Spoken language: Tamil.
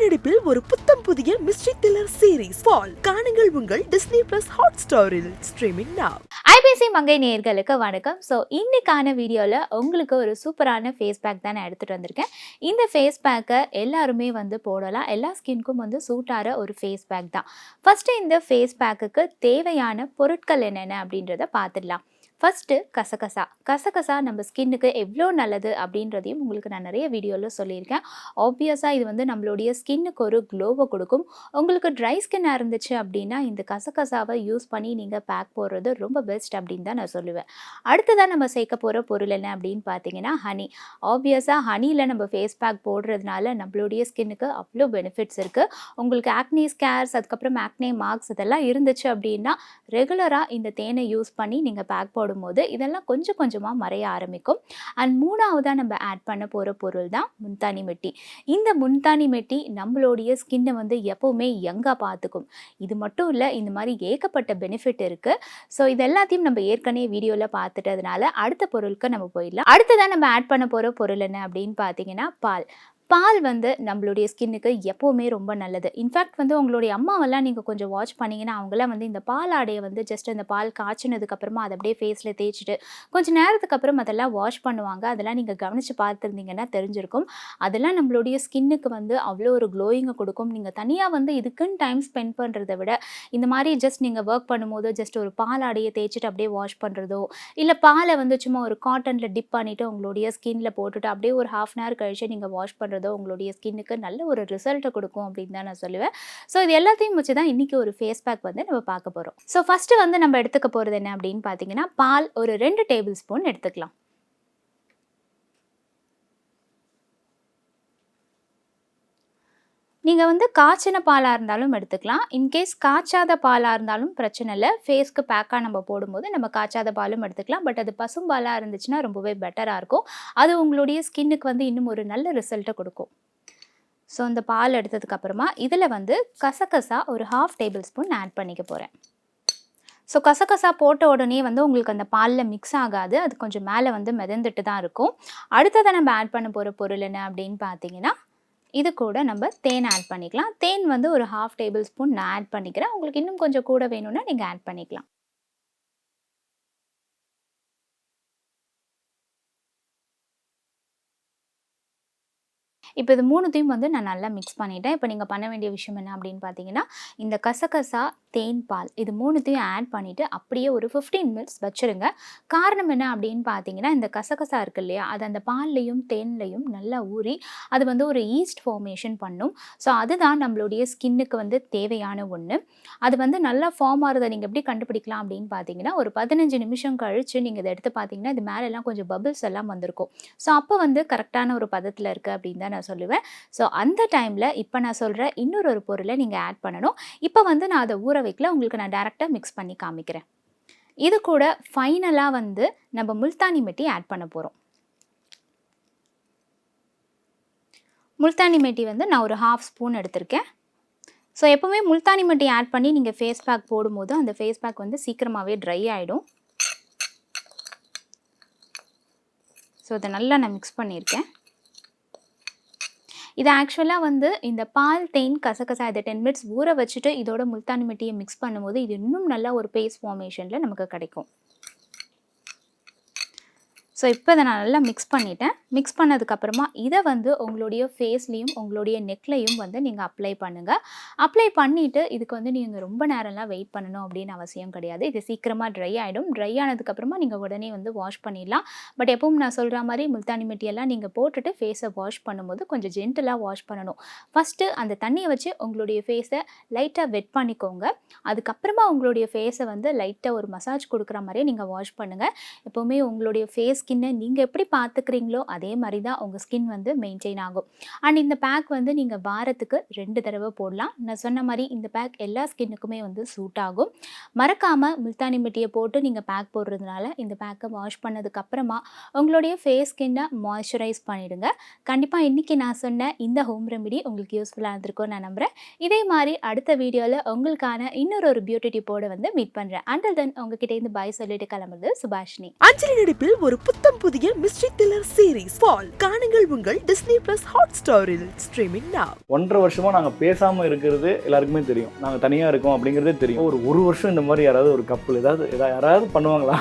நடிப்பில் ஒரு புத்தம் புதிய மிஸ்ட்ரி த்ரில்லர் சீரிஸ் ஃபால் காணுங்கள் உங்கள் டிஸ்னி பிளஸ் ஹாட்ஸ்டாரில் ஸ்ட்ரீமிங் நவ். ஐபிசி மங்கை நேயர்களுக்கு வணக்கம். ஸோ இன்னைக்கான வீடியோவில் உங்களுக்கு ஒரு சூப்பரான ஃபேஸ் பேக் தான் நான் எடுத்துகிட்டு வந்திருக்கேன். இந்த ஃபேஸ் பேக்கை எல்லாருமே போடலாம், எல்லா ஸ்கின்க்கும் சூட் ஆகிற ஒரு ஃபேஸ் பேக் தான். ஃபஸ்ட்டு இந்த ஃபேஸ் பேக்குக்கு தேவையான பொருட்கள் என்னென்ன அப்படின்றத பார்த்துடலாம். ஃபஸ்ட்டு கசகசா நம்ம ஸ்கின்னுக்கு எவ்வளோ நல்லது அப்படின்றதையும் உங்களுக்கு நான் நிறைய வீடியோவில் சொல்லியிருக்கேன். ஆப்வியஸாக இது நம்மளுடைய ஸ்கின்னுக்கு ஒரு க்ளோவை கொடுக்கும். உங்களுக்கு ட்ரை ஸ்கின்னாக இருந்துச்சு அப்படின்னா இந்த கசகசாவை யூஸ் பண்ணி நீங்கள் பேக் போடுறது ரொம்ப பெஸ்ட் அப்படின்னு தான் நான் சொல்லுவேன். அடுத்ததாக நம்ம சேர்க்க போகிற பொருள் என்ன அப்படின்னு பார்த்தீங்கன்னா ஹனி. ஆப்வியஸாக ஹனியில் நம்ம ஃபேஸ் பேக் போடுறதுனால நம்மளுடைய ஸ்கின்னுக்கு அவ்வளோ பெனிஃபிட்ஸ் இருக்குது. உங்களுக்கு ஆக்னே ஸ்கேர்ஸ், அதுக்கப்புறம் ஆக்னே மார்க்ஸ் இதெல்லாம் இருந்துச்சு அப்படின்னா ரெகுலராக இந்த தேனை யூஸ் பண்ணி நீங்கள் பேக் போடும்போது இதெல்லாம் கொஞ்சம் கொஞ்சமாக மறைய ஆரம்பிக்கும். அண்ட் மூணாவதாக நம்ம ஆட் பண்ண போகிற பொருள் தான் முல்தானி மிட்டி. இந்த முல்தானி மிட்டி நம்மளுடைய ஸ்கின்னை எப்போவுமே யங்காக பார்த்துக்கும். இது மட்டும் இல்லை, இந்த மாதிரி ஏகப்பட்ட பெனிஃபிட் இருக்குது. ஸோ இது எல்லாத்தையும் நம்ம ஏற்கனவே வீடியோவில் பார்த்துட்டதுனால அடுத்த பொருளுக்கு நம்ம போயிடலாம். அடுத்ததான் நம்ம ஆட் பண்ண போகிற பொருள் என்ன அப்படின்னு பார்த்தீங்கன்னா பால் நம்மளுடைய ஸ்கின்னுக்கு எப்போவுமே ரொம்ப நல்லது. இன்ஃபேக்ட் உங்களுடைய அம்மாவெல்லாம் நீங்கள் கொஞ்சம் வாட்ச் பண்ணிங்கன்னா அவங்களாம் இந்த பால் ஆடையை ஜஸ்ட் அந்த பால் காய்ச்சினதுக்கப்புறமா அதை அப்படியே ஃபேஸில் தேய்ச்சிட்டு கொஞ்சம் நேரத்துக்கு அப்புறம் அதெல்லாம் வாஷ் பண்ணுவாங்க. அதெல்லாம் நீங்கள் கவனித்து பார்த்துருந்தீங்கன்னா தெரிஞ்சிருக்கும். அதெல்லாம் நம்மளுடைய ஸ்கின்னுக்கு அவ்வளோ ஒரு க்ளோயிங்கை கொடுக்கும். நீங்கள் தனியாக இதுக்குன்னு டைம் ஸ்பெண்ட் பண்ணுறதை விட இந்த மாதிரி ஜஸ்ட் நீங்கள் ஒர்க் பண்ணும்போது ஜஸ்ட் ஒரு பால் ஆடையை தேய்ச்சிட்டு அப்படியே வாஷ் பண்ணுறதோ, இல்லை பாலை சும்மா ஒரு காட்டனில் டிப் பண்ணிவிட்டு உங்களுடைய ஸ்கின்னில் போட்டுட்டு அப்படியே ஒரு ½ hour கழிச்சு நீங்கள் வாஷ் பண்ணுறது உங்களுடைய ஸ்கின்னுக்கு நல்ல ஒரு ரிசல்ட்டை கொடுக்கும் அப்படின்னு தான் நான் சொல்லுவேன். ஸோ இது எல்லாத்தையும் வச்சு தான் இன்றைக்கி ஒரு ஃபேஸ் பேக் நம்ம பார்க்க போகிறோம். ஸோ ஃபஸ்ட்டு நம்ம எடுத்துக்க போகிறது என்ன அப்படின்னு பார்த்தீங்கன்னா பால் ஒரு 2 டேபிள் ஸ்பூன் எடுத்துக்கலாம். நீங்கள் காய்ச்சின பாலாக இருந்தாலும் எடுத்துக்கலாம். இன்கேஸ் காய்ச்சாத பாலாக இருந்தாலும் பிரச்சனை இல்லை. ஃபேஸ்க்கு பேக்காக நம்ம போடும்போது நம்ம காய்ச்சாத பாலும் எடுத்துக்கலாம். பட் அது பசும்பாலாக இருந்துச்சுன்னா ரொம்பவே பெட்டராக இருக்கும். அது உங்களுடைய ஸ்கின்னுக்கு இன்னும் ஒரு நல்ல ரிசல்ட்டை கொடுக்கும். ஸோ இந்த பால் எடுத்ததுக்கப்புறமா இதில் கசகசா ஒரு ½ டேபிள் ஸ்பூன் ஆட் பண்ணிக்க போகிறேன். ஸோ கசகசா போட்ட உடனே உங்களுக்கு அந்த பாலில் மிக்ஸ் ஆகாது. அது கொஞ்சம் மேலே மிதந்துட்டு தான் இருக்கும். அடுத்ததை நம்ம ஆட் பண்ண போகிற பொருள் என்ன அப்படின்னு பார்த்தீங்கன்னா இது கூட நம்ம தேன் ஆட் பண்ணிக்கலாம். தேன் ஒரு ½ டேபிள் ஸ்பூன் நான் ஆட் பண்ணிக்கிறேன். உங்களுக்கு இன்னும் கொஞ்சம் கூட வேணும்னா நீங்கள் ஆட் பண்ணிக்கலாம். இப்போ இது மூணுத்தையும் நான் நல்லா மிக்ஸ் பண்ணிட்டேன். இப்போ நீங்கள் பண்ண வேண்டிய விஷயம் என்ன அப்படின்னு பார்த்தீங்கன்னா இந்த கசகசா, தேன், பால் இது மூணுத்தையும் ஆட் பண்ணிவிட்டு அப்படியே ஒரு 15 minutes வச்சுருங்க. காரணம் என்ன அப்படின்னு பார்த்தீங்கன்னா இந்த கசகசா இருக்குது இல்லையா, அது அந்த பால்லையும் தேன்லையும் நல்லா ஊறி அது ஒரு ஈஸ்ட் ஃபார்மேஷன் பண்ணும். ஸோ அதுதான் நம்மளுடைய ஸ்கின்னுக்கு தேவையான ஒன்று. அது நல்லா ஃபார்ம் ஆகிறத நீங்கள் எப்படி கண்டுபிடிக்கலாம் அப்படின்னு பார்த்தீங்கன்னா ஒரு 15 நிமிஷம் கழித்து நீங்கள் இதை எடுத்து பார்த்தீங்கன்னா இது மேலெல்லாம் கொஞ்சம் பபிள்ஸ் எல்லாம் வந்திருக்கும். ஸோ அப்போ கரெக்டான ஒரு பதத்தில் இருக்குது அப்படின்னு தான் நான் சொல்லுவேன். ஸோ அந்த டைமில் இப்போ நான் சொல்கிற இன்னொரு பொருளை நீங்கள் ஆட் பண்ணணும். இப்போ நான் அதை ஊற வைக்கல, உங்களுக்கு நான் டைரெக்டாக மிக்ஸ் பண்ணி காமிக்கிறேன். இது கூட ஃபைனலாக நம்ம முல்தானி மிட்டி ஆட் பண்ண போகிறோம். முல்தானி மிட்டி நான் ஒரு ½ ஸ்பூன் எடுத்திருக்கேன். ஸோ எப்போவுமே முல்தானி மிட்டி ஆட் பண்ணி நீங்கள் ஃபேஸ் பேக் போடும்போது அந்த ஃபேஸ் பேக் சீக்கிரமாகவே ட்ரை ஆகிடும். ஸோ இதை நல்லா நான் மிக்ஸ் பண்ணியிருக்கேன். இது ஆக்சுவலாக இந்த பால், தேன், கசகசா இதை 10 minutes ஊற வச்சுட்டு இதோட முல்தானி மிட்டியை மிக்ஸ் பண்ணும்போது இது இன்னும் நல்லா ஒரு பேஸ்ட் ஃபார்மேஷனில் நமக்கு கிடைக்கும். ஸோ இப்போ இதை நான் நல்லா மிக்ஸ் பண்ணிட்டேன். மிக்ஸ் பண்ணதுக்கப்புறமா இதை உங்களுடைய ஃபேஸ்லேயும் உங்களுடைய நெக்லையும் நீங்கள் அப்ளை பண்ணுங்கள். அப்ளை பண்ணிவிட்டு இதுக்கு நீங்கள் ரொம்ப நேரம்லாம் வெயிட் பண்ணணும் அப்படின்னு அவசியம் கிடையாது. இது சீக்கிரமாக ட்ரை ஆகிடும். ட்ரை ஆனதுக்கப்புறமா நீங்கள் உடனே வாஷ் பண்ணிடலாம். பட் எப்பவும் நான் சொல்கிற மாதிரி முல்தானி மிட்டியெல்லாம் நீங்கள் போட்டுட்டு ஃபேஸை வாஷ் பண்ணும்போது கொஞ்சம் ஜென்டலாக வாஷ் பண்ணணும். ஃபஸ்ட்டு அந்த தண்ணியை வச்சு உங்களுடைய ஃபேஸை லைட்டாக வெட் பண்ணிக்கோங்க. அதுக்கப்புறமா உங்களுடைய ஃபேஸை லைட்டாக ஒரு மசாஜ் கொடுக்குற மாதிரியே நீங்கள் வாஷ் பண்ணுங்கள். எப்போவுமே உங்களுடைய ஃபேஸ் ஸ்கின்னை நீங்கள் எப்படி பார்த்துக்கிறீங்களோ அதே மாதிரி தான் உங்கள் ஸ்கின் மெயின்டைன் ஆகும். அண்ட் இந்த பேக் நீங்கள் வாரத்துக்கு 2 தடவை போடலாம். நான் சொன்ன மாதிரி இந்த பேக் எல்லா ஸ்கின்னுக்குமே சூட் ஆகும். மறக்காமல் முல்தானி மிட்டியை போட்டு நீங்கள் பேக் போடுறதுனால இந்த பேக்கை வாஷ் பண்ணதுக்கப்புறமா உங்களுடைய ஃபேஸ் ஸ்கின்னை மாய்ஸ்சரைஸ் பண்ணிவிடுங்க. கண்டிப்பாக இன்றைக்கி நான் சொன்ன இந்த ஹோம் ரெமிடி உங்களுக்கு யூஸ்ஃபுல்லாக இருந்திருக்கும்னு நான் நம்புகிறேன். இதே மாதிரி அடுத்த வீடியோவில் உங்களுக்கான இன்னொரு பியூட்டி டிப்போடு மீட் பண்ணுறேன். அண்டில் தென் உங்ககிட்ட இருந்து பாய் சொல்லிட்டு கிளம்புறது சுபாஷினி. அஞ்சலி நடிப்பில் ஒரு புத்தம் புதிய மிஸ்ட்ரி த்ரில்லர் சீரிஸ் ஃபால் காணுங்கள் உங்கள் டிஸ்னி பிளஸ் ஹாட் ஸ்டாரில் ஸ்ட்ரீமிங் நவ். 1.5 வருஷமா நாங்கள் பேசாமல் இருக்கிறது எல்லாருக்குமே தெரியும். நாங்கள் தனியாக இருக்கோம் அப்படிங்கிறதே தெரியும். ஒரு வருஷம் இந்த மாதிரி யாராவது ஒரு கப்பல் யாராவது பண்ணுவாங்களா?